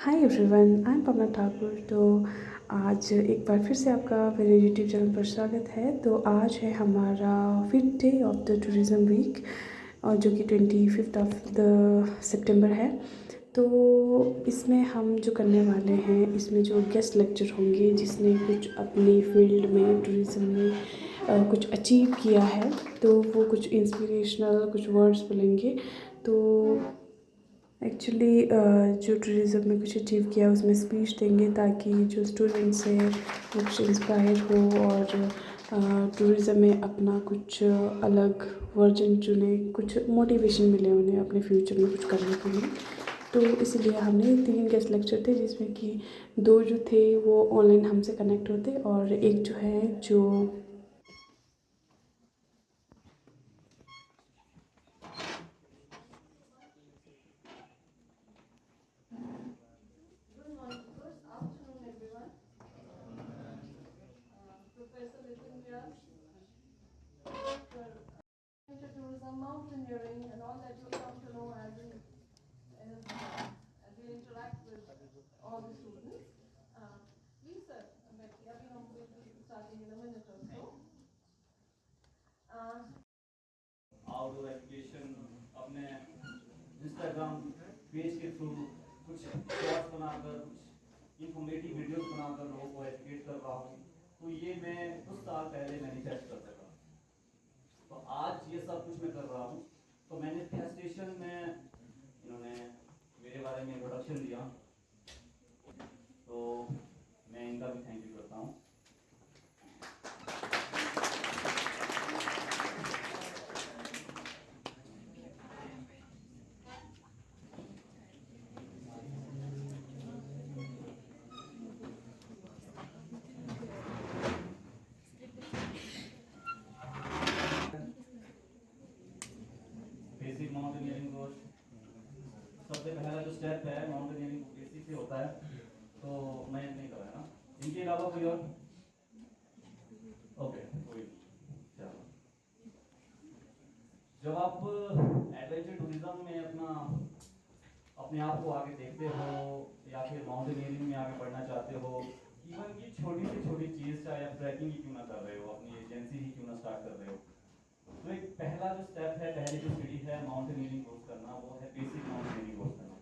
Hi everyone, I am पवना ठाकुर। तो आज एक बार फिर से आपका मेरे यूट्यूब चैनल पर स्वागत है। तो आज है हमारा 5th day of the tourism week, और जो कि 25 ऑफ द सितंबर है। तो इसमें हम जो करने वाले हैं, इसमें जो गेस्ट लेक्चर होंगे जिसने कुछ अपनी फील्ड में टूरिज़्म में कुछ अचीव किया है, तो वो कुछ इंस्पिरेशनल कुछ वर्ड्स बोलेंगे। तो एक्चुअली जो टूरिज़्म में कुछ अचीव किया उसमें स्पीच देंगे, ताकि जो स्टूडेंट्स हैं वो कुछ इंस्पायर हो और टूरिज़्म में अपना कुछ अलग वर्जन चुने, कुछ मोटिवेशन मिले उन्हें अपने फ्यूचर में कुछ करने के लिए। तो इसीलिए हमने 3 गेस्ट लेक्चर थे, जिसमें कि 2 जो थे वो ऑनलाइन हमसे कनेक्ट होते, और एक जो है जो tourism, mountaineering, and all that you'll come to know as you interact with all the students. Please, sir, Becky, अभी हम will be starting in a minute or so. Outdoor education अपने इंस्टाग्राम पेज के through कुछ shorts बनाकर, कुछ informative videos बनाकर लोगों को एजुकेट कर रहा हूँ। तो ये मैं कुछ साल पहले मैनिफेस्ट कर सका, तो आज ये सब कुछ मैं कर रहा हूँ। तो मैनिफेस्टेशन में इन्होंने मेरे बारे में इंट्रोडक्शन दिया, तो मैं इनका भी थैंक यू करता हूँ। बेसिक माउंटेनियरिंग कोर्स, सबसे पहला जो स्टेप है माउंटेनियरिंग बेसिक से होता है, तो मैं नहीं कर रहा ना। इनके अलावा कोई और? ओके, कोई चलो। जब आप एडवेंचर टूरिज्म में अपने आप को आगे देखते हो, या फिर माउंटेनियरिंग में आगे बढ़ना चाहते हो, इवन की छोटी से छोटी चीज़, चाहे आप ट्रैकिंग ही क्यों ना कर रहे हो, अपनी एजेंसी ही क्यों ना स्टार्ट कर रहे हो, तो एक पहला जो स्टेप है, पहली जो सीढ़ी है माउंटेनियरिंग कोर्स करना, वो है बेसिक माउंटेनियरिंग कोर्स करना।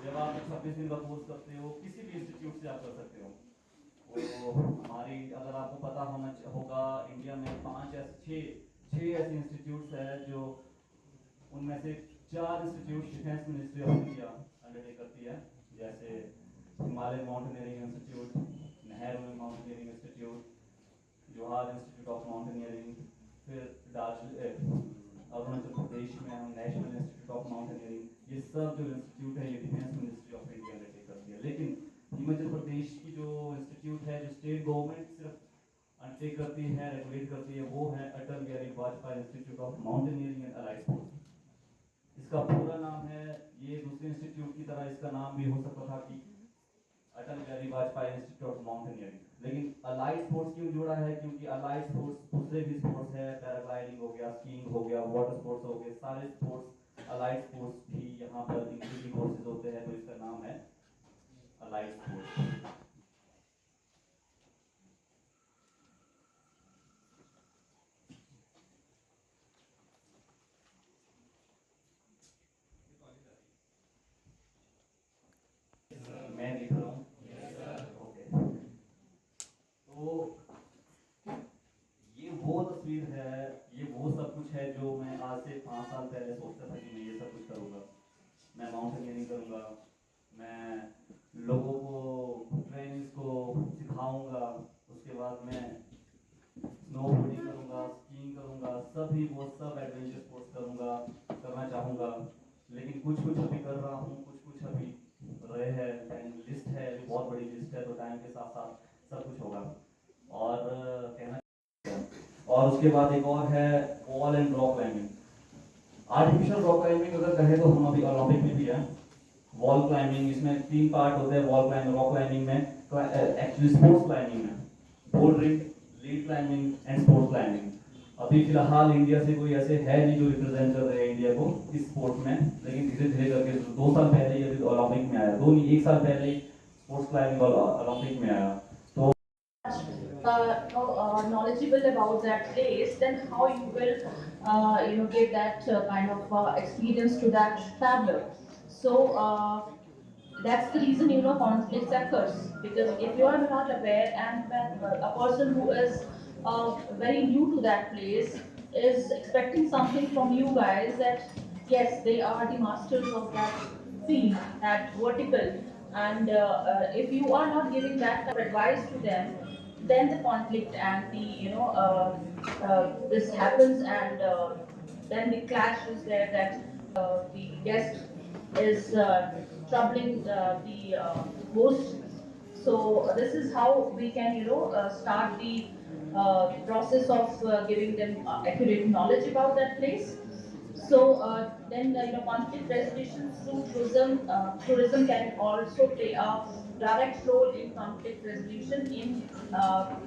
जब आप 26 दिन का कोर्स करते हो, किसी भी इंस्टीट्यूट से आप कर सकते हो। तो हमारी, अगर आपको पता होगा, इंडिया में 5 या 6 ऐसे इंस्टीट्यूट्स हैं, जो उनमें से 4 institute defence ministry of India undertake करती है, जैसे Himalayan mountaineering institute, Nehru mountaineering institute, जोहार इंस्टीट्यूट ऑफ माउंटेनियरिंग, फिर अरुणाचल प्रदेश में हम नेशनल इंस्टीट्यूट ऑफ माउंटेनियरिंग। ये सब जो इंस्टीट्यूट है, ये defence ministry of India undertake करती है। लेकिन हिमाचल प्रदेश की जो इंस्टीट्यूट है, जो स्टेट गवर्नमेंट सिर्फ अंडरटेक करती है, रेगुलेट करती है, वो है Atal Bihari Vajpayee institute of mountaineering and allied sports. इसका पूरा नाम है, ये दूसरे इंस्टीट्यूट की तरह इसका नाम भी हो सकता था कि Atal Bihari Vajpayee institute of mountaineering, लेकिन अलाइड स्पोर्ट्स क्यों जुड़ा है? क्योंकि अलाइड स्पोर्ट्स दूसरे भी स्पोर्ट्स है, पैराग्लाइडिंग हो गया, स्कीइंग हो गया, वाटर स्पोर्ट्स हो गए, सारे स्पोर्ट्स अलाइड स्पोर्ट्स भी यहाँ पर इंक्लूडिंग कोर्सेज होते हैं, तो इसका नाम है अलाइड स्पोर्ट्स। मैं लिख रहा हूँ, ओके। तो ये वो तस्वीर है, ये वो सब कुछ है जो मैं आज से 5 साल पहले सोचता था कि मैं ये सब कुछ करूँगा। मैं माउंटेनियरिंग करूँगा, मैं लोगों को, ट्रेनिंग्स को सिखाऊंगा, उसके बाद मैं स्नोबोर्डिंग करूँगा, स्कीइंग करूँगा, सभी वो सब एडवेंचर स्पोर्ट्स करूँगा, करना चाहूँगा। लेकिन कुछ कुछ अभी कर रहा हूँ, कुछ कुछ अभी रहे हैं, लिस्ट है, अभी बहुत बड़ी लिस्ट है, तो टाइम के साथ साथ सब कुछ होगा। और कहना, और उसके बाद एक और है wall and rock climbing. Artificial rock climbing अगर कहें तो हम अभी ओलंपिक में भी है। वॉल क्लाइंबिंग, इसमें 3 पार्ट होते हैं वॉल क्लाइंबिंग, रॉक क्लाइंबिंग में, एक्चुअली स्पोर्ट्स क्लाइंबिंग में bouldering, lead climbing and sports climbing. अभी फिलहाल इंडिया से कोई ऐसे है नहीं जो रिप्रेजेंट कर रहे हैं इंडिया को इस स्पोर्ट में, लेकिन धीरे धीरे करके 2 साल पहले ये ओलंपिक में आया, 1 साल पहले ही स्पोर्ट्स क्लाइंबिंग ओलंपिक में आया। तो knowledgeable about that place, then how you will, give that kind of experience to that traveler. So that's the reason conflicts occurs, because if you are not aware, and when a person who is very new to that place is expecting something from you guys, that yes, they are the masters of that field, that vertical, and if you are not giving that kind of advice to them, then the conflict and the this happens, and then the clash is there, that the guest is troubling the host. So this is how we can start the process of giving them accurate knowledge about that place. So then conflict resolution through tourism. Tourism can also play a direct role in conflict resolution in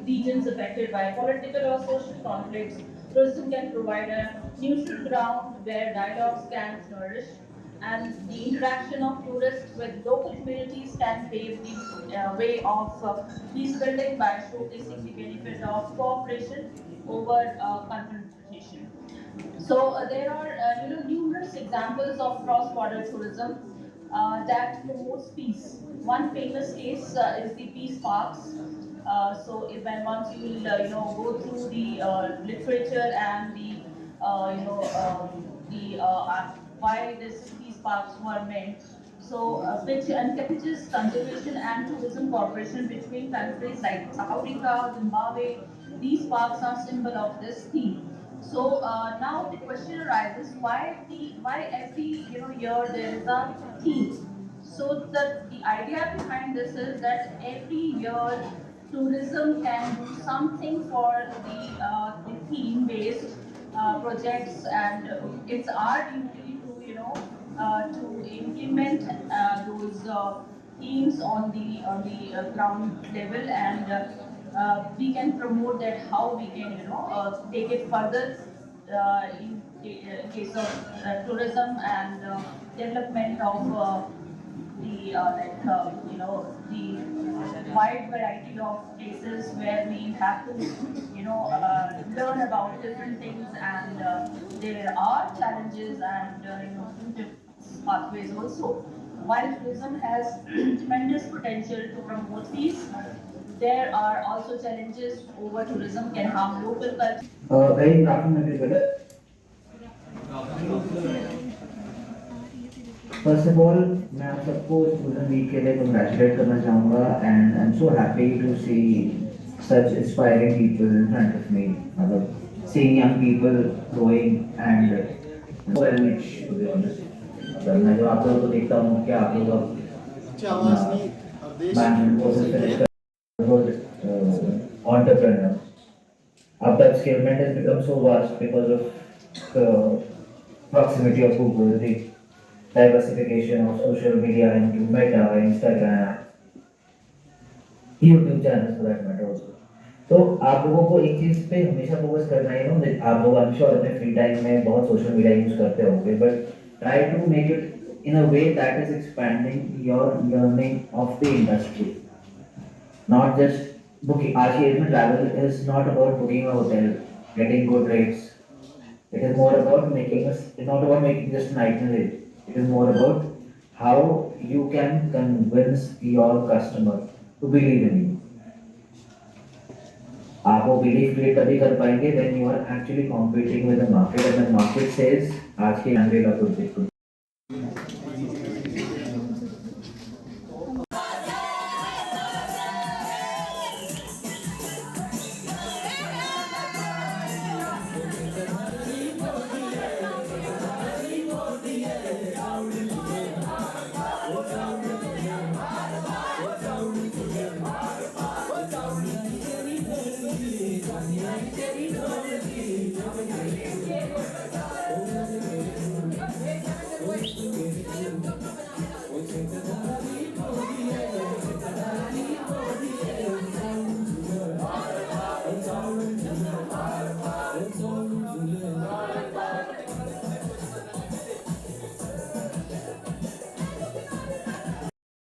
regions affected by political or social conflicts. Tourism can provide a neutral ground where dialogues can flourish, and the interaction of tourists with local communities can pave the way of peace building by showcasing the benefit of cooperation over confrontation. So there are numerous examples of cross-border tourism that promotes peace. One famous case is the peace parks. So if when once you will go through the literature and the why this peace parks were made. So which encourages conservation and tourism cooperation between countries like South Africa, Zimbabwe. These parks are symbol of this theme. So now the question arises: why every year there is a theme? So the idea behind this is that every year tourism can do something for the theme based projects, and it's our duty to to implement those themes on the ground level, and we can promote that, how we can take it further in case of tourism and development of the wide variety of places where we have to learn about different things, and there are challenges and different pathways also. While tourism has tremendous potential to promote peace, there are also challenges. Over tourism can harm local culture. Very good afternoon, everybody. First of all, मैं आप सबको student weak के लिए congratulate करना चाहूँगा, and I'm so happy to see such inspiring people in front of me. मतलब seeing young people growing and well niche, to be honest. मतलब मैं जब आप लोगों को देखता हूँ कि आप लोग management courses finish कर entrepreneur. Our upskillment has become so vast because of the proximity of Google, the diversification of social media into Meta, Instagram, YouTube channels for that matter also. तो आप लोगों को एक चीज पे हमेशा फोकस करना है ना, आप लोग आई एम श्योर अपने फ्री टाइम में बहुत सोशल मीडिया यूज करते होंगे, but try to make it in a way that is expanding your learning of the industry, not just booking. आज की एज में travel is not about booking a hotel, getting good rates. It is more about making us, not about making just an itinerary. It is more about how you can convince your customer to believe in you. आप वो belief create तभी कर पाएंगे when you are actually competing with the market, and the market says आज के Andrea could be good.